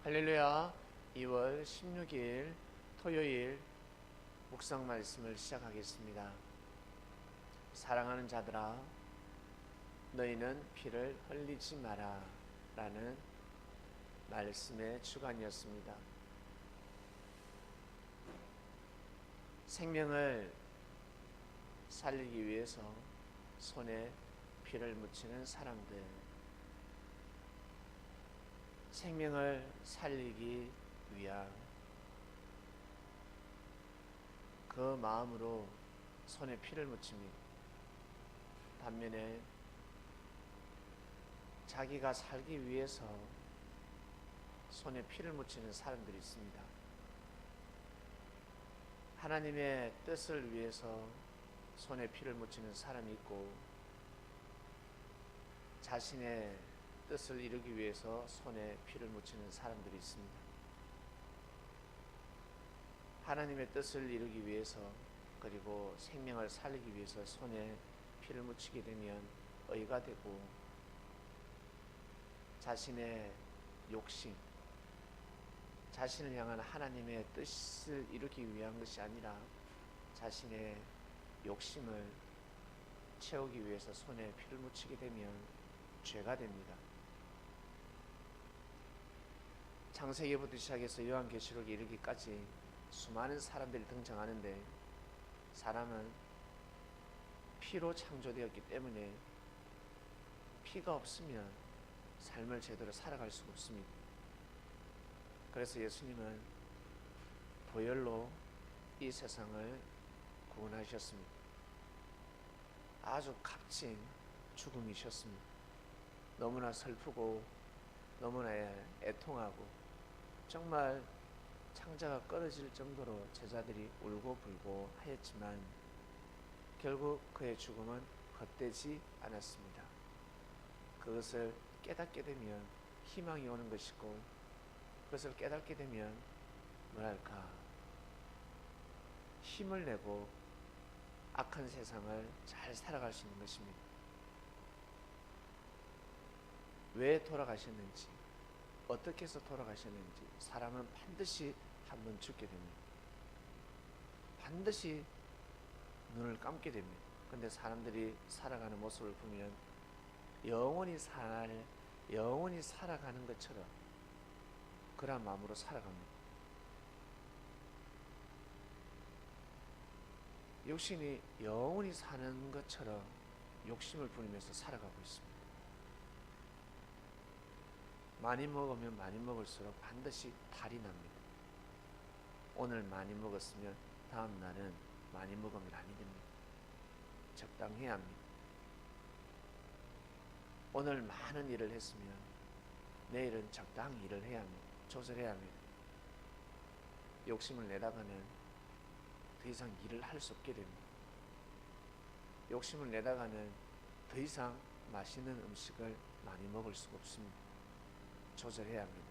할렐루야. 2월 16일 토요일 묵상 말씀을 시작하겠습니다. 사랑하는 자들아, 너희는 피를 흘리지 마라 라는 말씀의 주간이었습니다. 생명을 살리기 위해서 손에 피를 묻히는 사람들, 생명을 살리기 위한 그 마음으로 손에 피를 묻힙니다. 반면에 자기가 살기 위해서 손에 피를 묻히는 사람들이 있습니다. 하나님의 뜻을 위해서 손에 피를 묻히는 사람이 있고, 자신의 뜻을 이루기 위해서 손에 피를 묻히는 사람들이 있습니다. 하나님의 뜻을 이루기 위해서, 그리고 생명을 살리기 위해서 손에 피를 묻히게 되면 의가 되고, 자신의 욕심, 자신을 향한 하나님의 뜻을 이루기 위한 것이 아니라 자신의 욕심을 채우기 위해서 손에 피를 묻히게 되면 죄가 됩니다. 창세기부터 시작해서 요한계시록에 이르기까지 수많은 사람들이 등장하는데, 사람은 피로 창조되었기 때문에 피가 없으면 삶을 제대로 살아갈 수가 없습니다. 그래서 예수님은 보혈로 이 세상을 구원하셨습니다. 아주 값진 죽음이셨습니다. 너무나 슬프고 너무나 애통하고 정말 창자가 끊어질 정도로 제자들이 울고불고 하였지만 결국 그의 죽음은 헛되지 않았습니다. 그것을 깨닫게 되면 희망이 오는 것이고, 그것을 깨닫게 되면 뭐랄까 힘을 내고 악한 세상을 잘 살아갈 수 있는 것입니다. 왜 돌아가셨는지, 어떻게 해서 돌아가셨는지, 사람은 반드시 한번 죽게 됩니다. 반드시 눈을 감게 됩니다. 근데 사람들이 살아가는 모습을 보면 영원히 살아가는 것처럼 그런 마음으로 살아갑니다. 육신이 영원히 사는 것처럼 욕심을 부리면서 살아가고 있습니다. 많이 먹으면 많이 먹을수록 반드시 탈이 납니다. 오늘 많이 먹었으면 다음 날은 많이 먹으면 아니 됩니다. 적당해야 합니다. 오늘 많은 일을 했으면 내일은 적당히 일을 해야 합니다. 조절해야 합니다. 욕심을 내다가는 더 이상 일을 할 수 없게 됩니다. 욕심을 내다가는 더 이상 맛있는 음식을 많이 먹을 수가 없습니다. 조절해야 합니다.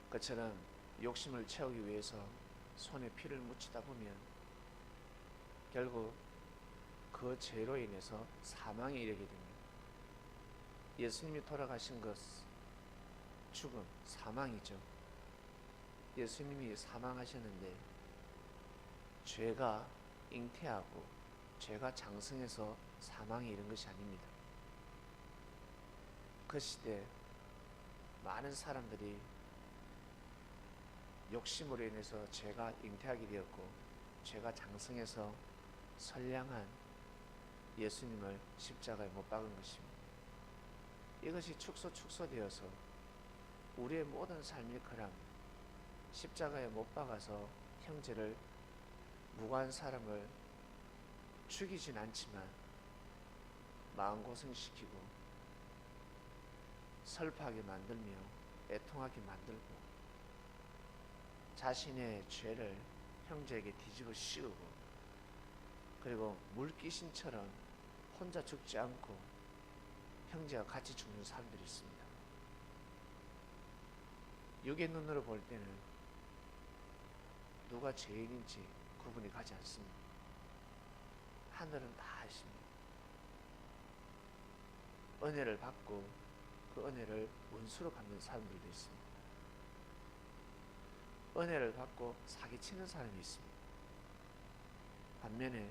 그처럼 욕심을 채우기 위해서 손에 피를 묻히다 보면 결국 그 죄로 인해서 사망에 이르게 됩니다. 예수님이 돌아가신 것, 죽음, 사망이죠. 예수님이 사망하셨는데 죄가 잉태하고 죄가 장성해서 사망에 이른 것이 아닙니다. 그 시대 많은 사람들이 욕심으로 인해서 죄가 잉태하게 되었고, 죄가 장성해서 선량한 예수님을 십자가에 못 박은 것입니다. 이것이 축소되어서 우리의 모든 삶이 그람, 십자가에 못 박아서 형제를, 무고한 사람을 죽이진 않지만 마음고생시키고 슬퍼하게 만들며 애통하게 만들고 자신의 죄를 형제에게 뒤집어 씌우고, 그리고 물귀신처럼 혼자 죽지 않고 형제와 같이 죽는 사람들이 있습니다. 육의 눈으로 볼 때는 누가 죄인인지 구분이 가지 않습니다. 하늘은 다 아십니다. 은혜를 받고 그 은혜를 원수로 갚는 사람들도 있습니다. 은혜를 받고 사기치는 사람이 있습니다. 반면에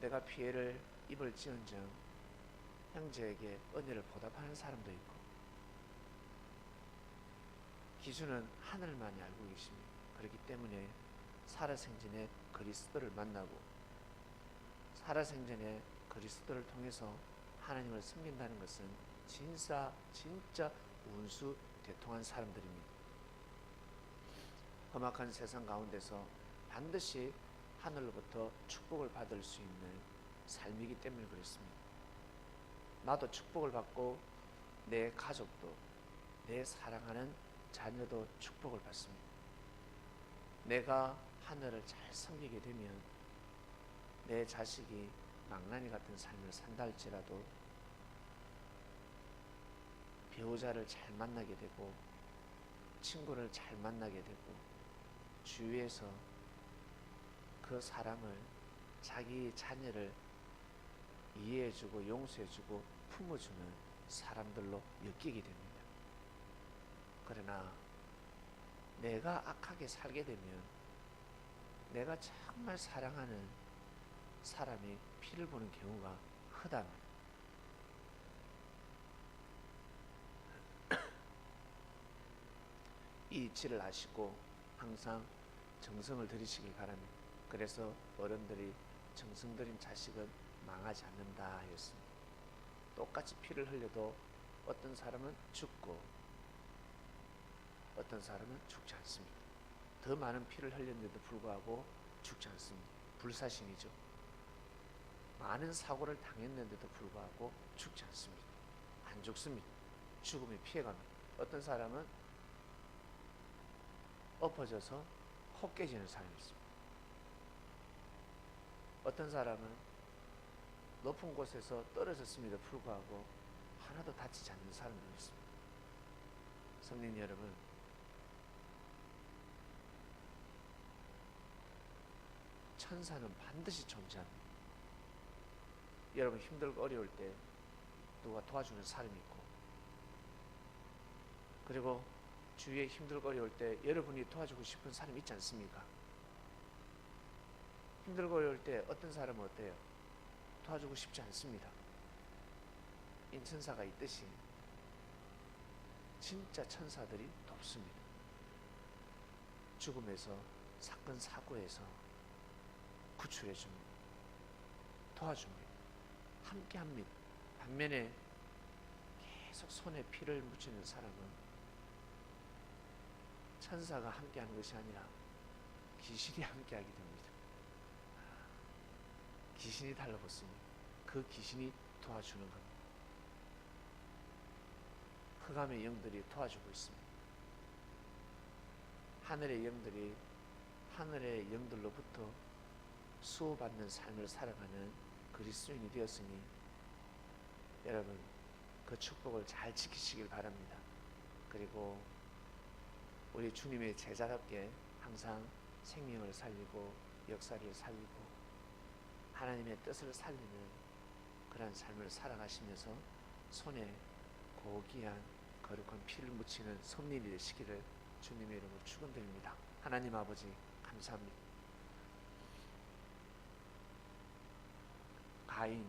내가 피해를 입을지언정 형제에게 은혜를 보답하는 사람도 있고, 기준은 하늘만이 알고 계십니다. 그렇기 때문에 살아생전에 그리스도를 만나고 살아생전에 그리스도를 통해서 하나님을 섬긴다는 것은 진짜 운수 대통한 사람들입니다. 험악한 세상 가운데서 반드시 하늘로부터 축복을 받을 수 있는 삶이기 때문에 그렇습니다. 나도 축복을 받고 내 가족도, 내 사랑하는 자녀도 축복을 받습니다. 내가 하늘을 잘 섬기게 되면 내 자식이 망나니 같은 삶을 산다 할지라도 배우자를 잘 만나게 되고 친구를 잘 만나게 되고 주위에서 그 사람을, 자기 자녀를 이해해주고 용서해주고 품어주는 사람들로 엮이게 됩니다. 그러나 내가 악하게 살게 되면 내가 정말 사랑하는 사람이 피를 보는 경우가 크답니다. 이 이치를 아시고 항상 정성을 들이시길 바랍니다. 그래서 어른들이 정성 들인 자식은 망하지 않는다 하였습니다. 똑같이 피를 흘려도 어떤 사람은 죽고 어떤 사람은 죽지 않습니다. 더 많은 피를 흘렸는데도 불구하고 죽지 않습니다. 불사신이죠. 많은 사고를 당했는데도 불구하고 죽지 않습니다. 안 죽습니다. 죽음에 피해갑니다. 어떤 사람은 엎어져서 코 깨지는 사람이 있습니다. 어떤 사람은 높은 곳에서 떨어졌음에도 불구하고 하나도 다치지 않는 사람들이 있습니다. 성령 여러분, 천사는 반드시 존재합니다. 여러분 힘들고 어려울 때 누가 도와주는 사람이 있고, 그리고 주위에 힘들고 어려울 때 여러분이 도와주고 싶은 사람이 있지 않습니까? 힘들고 어려울 때 어떤 사람은 어때요? 도와주고 싶지 않습니다. 인천사가 있듯이 진짜 천사들이 돕습니다. 죽음에서, 사건 사고에서 구출해줍니다. 도와줍니다. 함께합니다. 반면에 계속 손에 피를 묻히는 사람은 천사가 함께하는 것이 아니라 귀신이 함께하게 됩니다. 귀신이 달라붙습니다. 그 귀신이 도와주는 겁니다. 흑암의 영들이 도와주고 있습니다. 하늘의 영들이 하늘의 영들로부터 수호받는 삶을 살아가는 그리스도인이 되었으니 여러분 그 축복을 잘 지키시길 바랍니다. 그리고 우리 주님의 제자답게 항상 생명을 살리고 역사를 살리고 하나님의 뜻을 살리는 그런 삶을 살아가시면서 손에 고귀한 거룩한 피를 묻히는 섭리이 되시기를 주님의 이름으로 축원드립니다. 하나님 아버지 감사합니다. 가인부터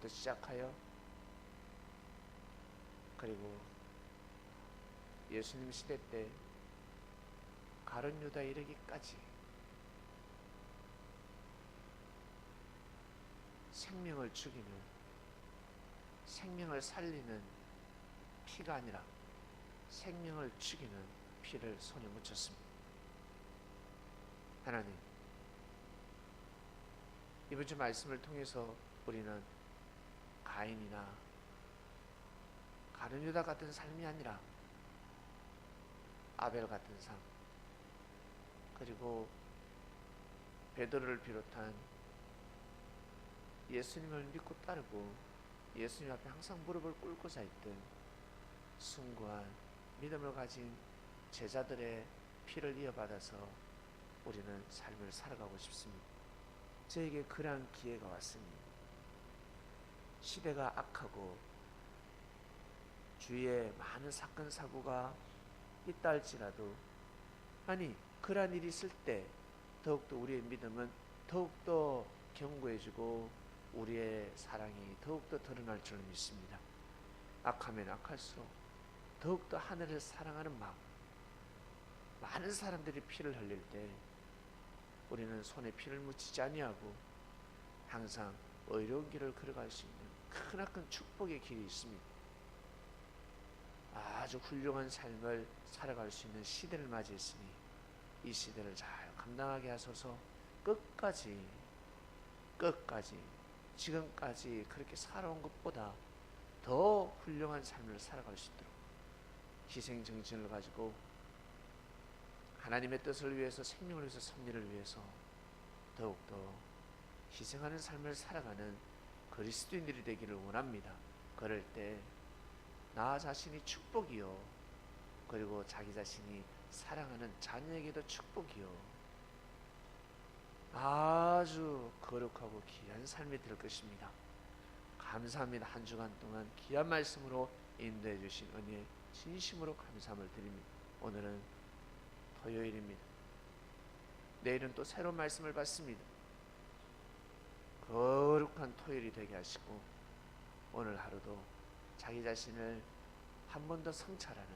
시작하여 그리고 예수님 시대 때 가룟 유다에 이르기까지 생명을 죽이는, 생명을 살리는 피가 아니라 생명을 죽이는 피를 손에 묻혔습니다. 하나님, 이번 주 말씀을 통해서 우리는 가인이나 가룟 유다 같은 삶이 아니라 아벨 같은 삶, 그리고 베드로를 비롯한 예수님을 믿고 따르고 예수님 앞에 항상 무릎을 꿇고 서 있던 숭고한 믿음을 가진 제자들의 피를 이어받아서 우리는 삶을 살아가고 싶습니다. 저에게 그러한 기회가 왔으니 시대가 악하고 주위에 많은 사건 사고가 있다 할지라도, 아니 그러한 일이 있을 때 더욱더 우리의 믿음은 더욱더 견고해지고 우리의 사랑이 더욱더 드러날 줄 믿습니다. 악하면 악할수록 더욱더 하늘을 사랑하는 마음, 많은 사람들이 피를 흘릴 때 우리는 손에 피를 묻히지 아니하고 항상 의로운 길을 걸어갈 수 있는 크나큰 축복의 길이 있습니다. 아주 훌륭한 삶을 살아갈 수 있는 시대를 맞이했으니 이 시대를 잘 감당하게 하소서. 끝까지 지금까지 그렇게 살아온 것보다 더 훌륭한 삶을 살아갈 수 있도록 희생정신을 가지고 하나님의 뜻을 위해서, 생명을 위해서, 섭리를 위해서 더욱더 희생하는 삶을 살아가는 그리스도인들이 되기를 원합니다. 그럴 때 나 자신이 축복이요, 그리고 자기 자신이 사랑하는 자녀에게도 축복이요, 아주 거룩하고 귀한 삶이 될 것입니다. 감사합니다. 한 주간 동안 귀한 말씀으로 인도해 주신 은혜에 진심으로 감사함을 드립니다. 오늘은 토요일입니다. 내일은 또 새로운 말씀을 받습니다. 거룩한 토요일이 되게 하시고 오늘 하루도 자기 자신을 한 번 더 성찰하는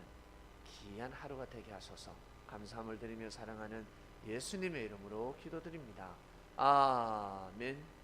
귀한 하루가 되게 하소서. 감사함을 드리며 사랑하는 예수님의 이름으로 기도드립니다. 아멘.